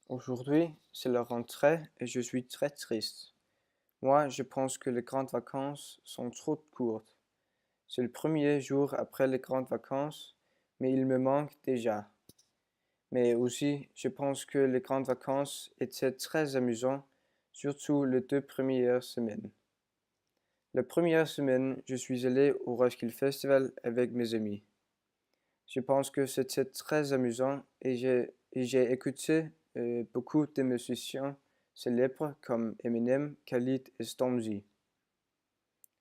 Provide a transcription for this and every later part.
Aujourd'hui, c'est la rentrée et je suis très triste. Moi, je pense que les grandes vacances sont trop courtes. C'est le premier jour après les grandes vacances, mais il me manque déjà. Mais aussi, je pense que les grandes vacances étaient très amusantes, surtout les 2 premières semaines. La première semaine, je suis allé au Roskilde Festival avec mes amis. Je pense que c'était très amusant et j'ai écouté beaucoup de musiciens célèbres comme Eminem, Khalid et Stormzy.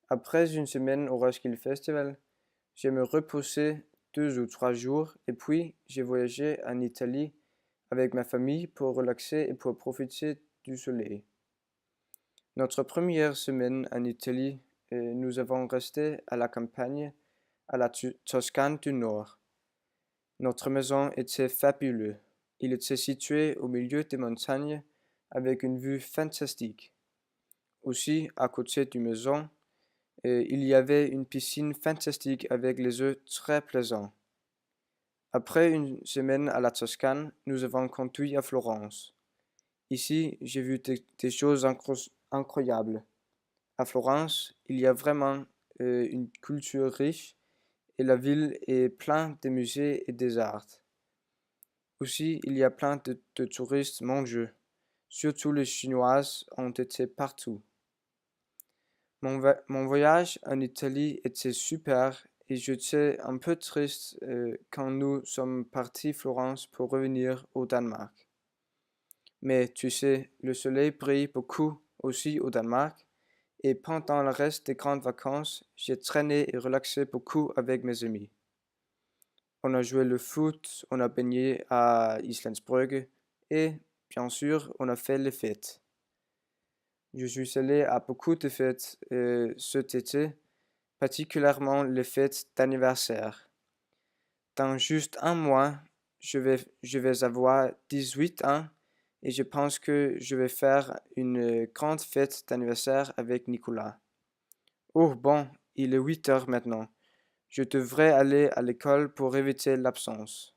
Après une semaine au Roskilde Festival, j'ai me reposé 2 ou 3 jours et puis j'ai voyagé en Italie avec ma famille pour relaxer et pour profiter du soleil. Notre première semaine en Italie, nous avons resté à la campagne, à la Toscane du Nord. Notre maison était fabuleuse. Il était situé au milieu des montagnes avec une vue fantastique. Aussi, à côté de la maison, il y avait une piscine fantastique avec les eaux très plaisantes. Après une semaine à la Toscane, nous avons conduit à Florence. Ici, j'ai vu des choses incroyables. À Florence, il y a vraiment une culture riche et la ville est pleine de musées et des arts. Aussi, il y a plein de touristes mondiaux. Surtout les Chinoises ont été partout. Mon voyage en Italie était super et j'étais un peu triste quand nous sommes partis Florence pour revenir au Danemark. Mais tu sais, le soleil brille beaucoup aussi au Danemark et pendant le reste des grandes vacances, j'ai traîné et relaxé beaucoup avec mes amis. On a joué le foot, on a baigné à Islandsbrygge et, bien sûr, on a fait les fêtes. Je suis allé à beaucoup de fêtes cet été, particulièrement les fêtes d'anniversaire. Dans juste un mois, je vais avoir 18 ans et je pense que je vais faire une grande fête d'anniversaire avec Nicolas. Oh bon, il est 8 heures maintenant. Je devrais aller à l'école pour éviter l'absence.